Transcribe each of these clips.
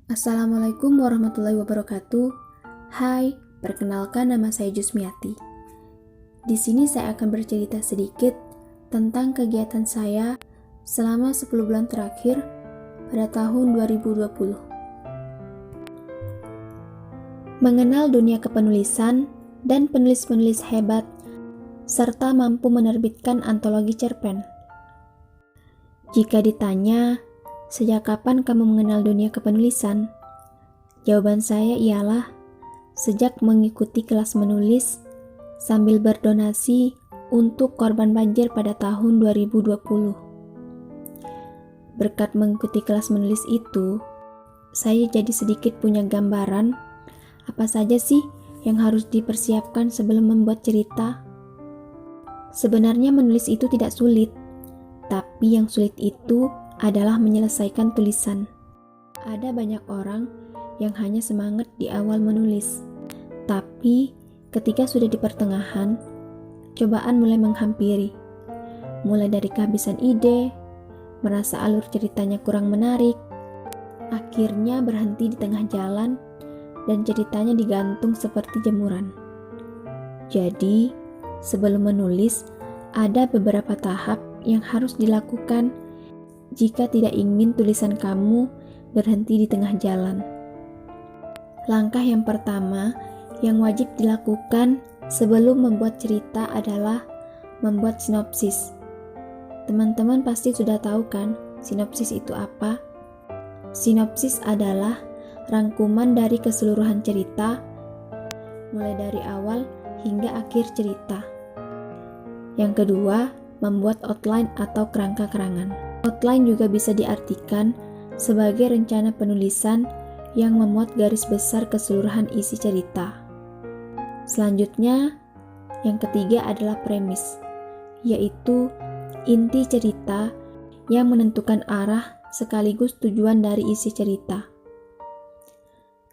Assalamualaikum warahmatullahi wabarakatuh. Hai, perkenalkan nama saya Jusmiati. Di sini saya akan bercerita sedikit tentang kegiatan saya selama 10 bulan terakhir pada tahun 2020. Mengenal dunia kepenulisan dan penulis-penulis hebat serta mampu menerbitkan antologi cerpen. Jika ditanya, sejak kapan kamu mengenal dunia kepenulisan? Jawaban saya ialah sejak mengikuti kelas menulis sambil berdonasi untuk korban banjir pada tahun 2020. Berkat mengikuti kelas menulis itu, saya jadi sedikit punya gambaran apa saja sih yang harus dipersiapkan sebelum membuat cerita. Sebenarnya menulis itu tidak sulit, tapi yang sulit itu adalah menyelesaikan tulisan. Ada banyak orang yang hanya semangat di awal menulis, tapi ketika sudah di pertengahan, cobaan mulai menghampiri. Mulai dari kehabisan ide, merasa alur ceritanya kurang menarik, akhirnya berhenti di tengah jalan, dan ceritanya digantung seperti jemuran. Jadi, sebelum menulis, ada beberapa tahap yang harus dilakukan jika tidak ingin tulisan kamu berhenti di tengah jalan. Langkah yang pertama yang wajib dilakukan sebelum membuat cerita adalah membuat sinopsis. Teman-teman pasti sudah tahu kan, sinopsis itu apa? Sinopsis adalah rangkuman dari keseluruhan cerita, mulai dari awal hingga akhir cerita. Yang kedua, membuat outline atau kerangka-kerangan. Outline juga bisa diartikan sebagai rencana penulisan yang memuat garis besar keseluruhan isi cerita. Selanjutnya, yang ketiga adalah premis, yaitu inti cerita yang menentukan arah sekaligus tujuan dari isi cerita.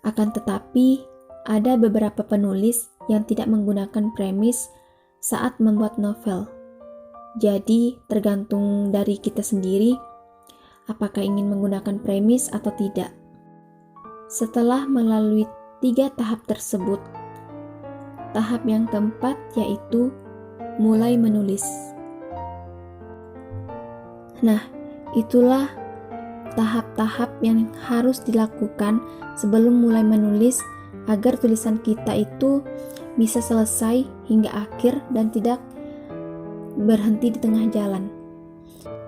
Akan tetapi, ada beberapa penulis yang tidak menggunakan premis saat membuat novel. Jadi, tergantung dari kita sendiri apakah ingin menggunakan premis atau tidak. Setelah melalui 3 tahap tersebut, tahap yang keempat yaitu mulai menulis. Nah, itulah tahap-tahap yang harus dilakukan sebelum mulai menulis agar tulisan kita itu bisa selesai hingga akhir dan tidak berhenti di tengah jalan.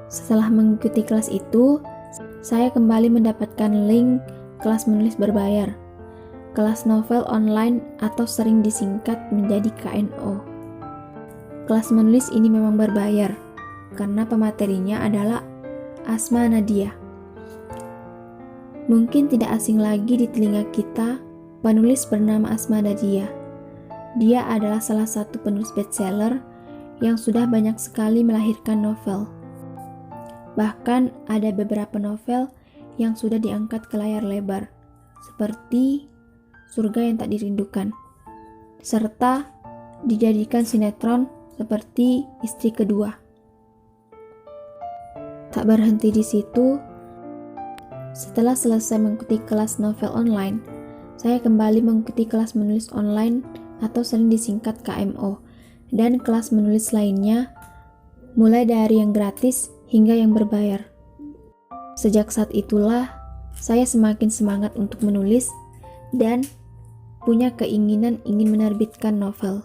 Setelah mengikuti kelas itu, saya kembali mendapatkan link kelas menulis berbayar, kelas novel online atau sering disingkat menjadi KNO. Kelas menulis ini memang berbayar, karena pematerinya adalah Asma Nadia. Mungkin tidak asing lagi di telinga kita, penulis bernama Asma Nadia. Dia adalah salah satu penulis bestseller yang sudah banyak sekali melahirkan novel. Bahkan ada beberapa novel yang sudah diangkat ke layar lebar, seperti Surga yang Tak Dirindukan, serta dijadikan sinetron seperti Istri Kedua. Tak berhenti di situ, setelah selesai mengikuti kelas novel online, saya kembali mengikuti kelas menulis online atau sering disingkat KMO, dan kelas menulis lainnya, mulai dari yang gratis hingga yang berbayar. Sejak saat itulah, saya semakin semangat untuk menulis dan punya keinginan ingin menerbitkan novel.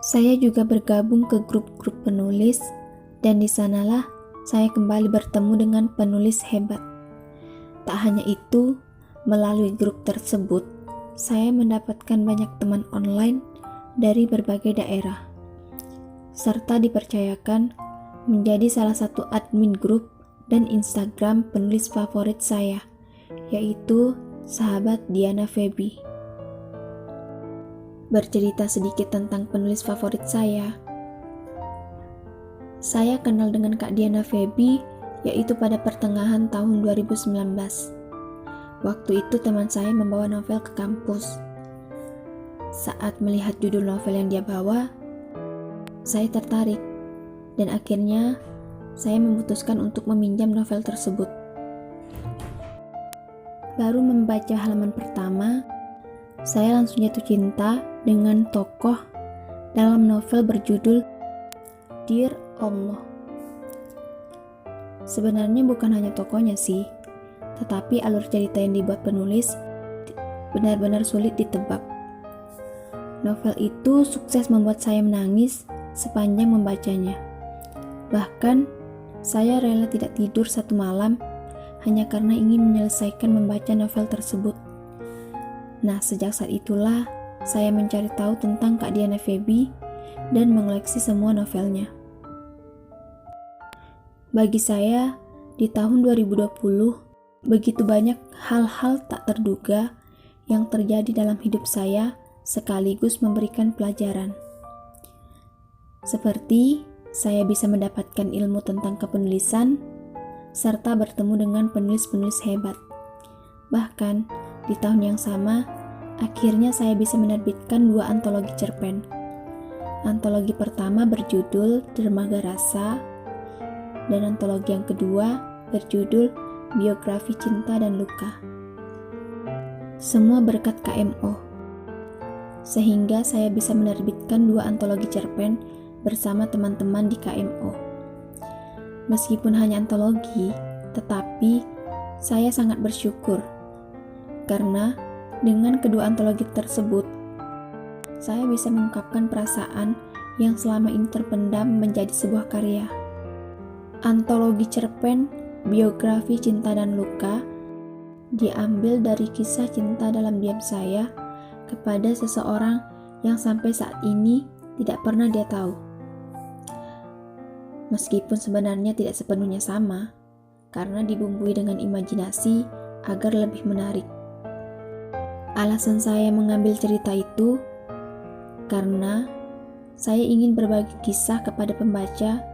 Saya juga bergabung ke grup-grup penulis, dan di sanalah saya kembali bertemu dengan penulis hebat. Tak hanya itu, melalui grup tersebut, saya mendapatkan banyak teman online dari berbagai daerah, serta dipercayakan menjadi salah satu admin grup dan Instagram penulis favorit saya, yaitu sahabat Diana Feby. Bercerita sedikit tentang penulis favorit saya kenal dengan Kak Diana Feby, yaitu pada pertengahan tahun 2019. Waktu itu teman saya membawa novel ke kampus. Saat melihat judul novel yang dia bawa, saya tertarik, dan akhirnya saya memutuskan untuk meminjam novel tersebut. baru membaca halaman pertama, saya langsung jatuh cinta dengan tokoh dalam novel berjudul Dear Allah. Sebenarnya bukan hanya tokohnya sih, tetapi alur cerita yang dibuat penulis benar-benar sulit ditebak. Novel itu sukses membuat saya menangis sepanjang membacanya. Bahkan, saya rela tidak tidur satu malam hanya karena ingin menyelesaikan membaca novel tersebut. Nah, sejak saat itulah saya mencari tahu tentang Kak Diana Feby dan mengoleksi semua novelnya. Bagi saya, di tahun 2020, begitu banyak hal-hal tak terduga yang terjadi dalam hidup saya sekaligus memberikan pelajaran. Seperti saya bisa mendapatkan ilmu tentang kepenulisan, serta bertemu dengan penulis-penulis hebat. Bahkan, di tahun yang sama, akhirnya saya bisa menerbitkan 2 antologi cerpen. Antologi pertama berjudul Dermaga Rasa, dan antologi yang kedua berjudul Biografi Cinta dan Luka. Semua berkat KMO, sehingga saya bisa menerbitkan 2 antologi cerpen bersama teman-teman di KMO. Meskipun hanya antologi, tetapi saya sangat bersyukur karena dengan kedua antologi tersebut, saya bisa mengungkapkan perasaan yang selama ini terpendam menjadi sebuah karya. Antologi cerpen Biografi Cinta dan Luka diambil dari kisah cinta dalam diam saya kepada seseorang yang sampai saat ini tidak pernah dia tahu. Meskipun sebenarnya tidak sepenuhnya sama, karena dibumbui dengan imajinasi agar lebih menarik. Alasan saya mengambil cerita itu karena saya ingin berbagi kisah kepada pembaca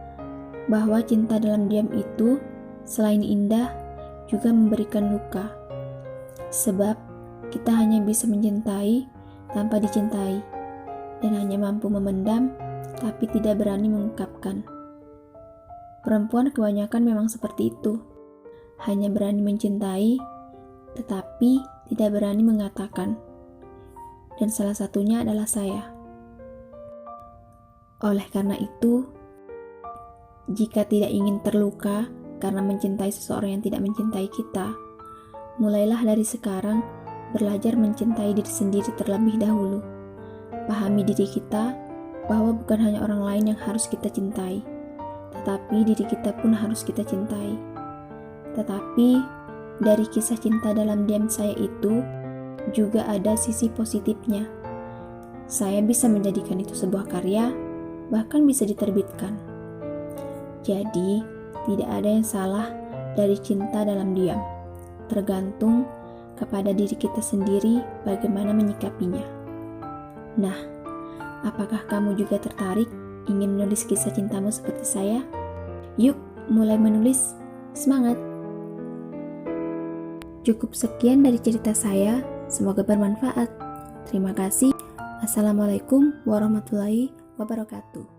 bahwa cinta dalam diam itu selain indah juga memberikan luka. Sebab kita hanya bisa mencintai tanpa dicintai dan hanya mampu memendam tapi tidak berani mengungkapkan. Perempuan kebanyakan memang seperti itu. Hanya berani mencintai tetapi tidak berani mengatakan. Dan salah satunya adalah saya. Oleh karena itu, jika tidak ingin terluka karena mencintai seseorang yang tidak mencintai kita, mulailah dari sekarang belajar mencintai diri sendiri terlebih dahulu. Pahami diri kita bahwa bukan hanya orang lain yang harus kita cintai, tetapi diri kita pun harus kita cintai. Tetapi dari kisah cinta dalam diam saya itu juga ada sisi positifnya. Saya bisa menjadikan itu sebuah karya, bahkan bisa diterbitkan. Jadi, tidak ada yang salah dari cinta dalam diam. Tergantung kepada diri kita sendiri bagaimana menyikapinya. Nah, apakah kamu juga tertarik ingin menulis kisah cintamu seperti saya? Yuk, mulai menulis. Semangat! Cukup sekian dari cerita saya. Semoga bermanfaat. Terima kasih. Assalamualaikum warahmatullahi wabarakatuh.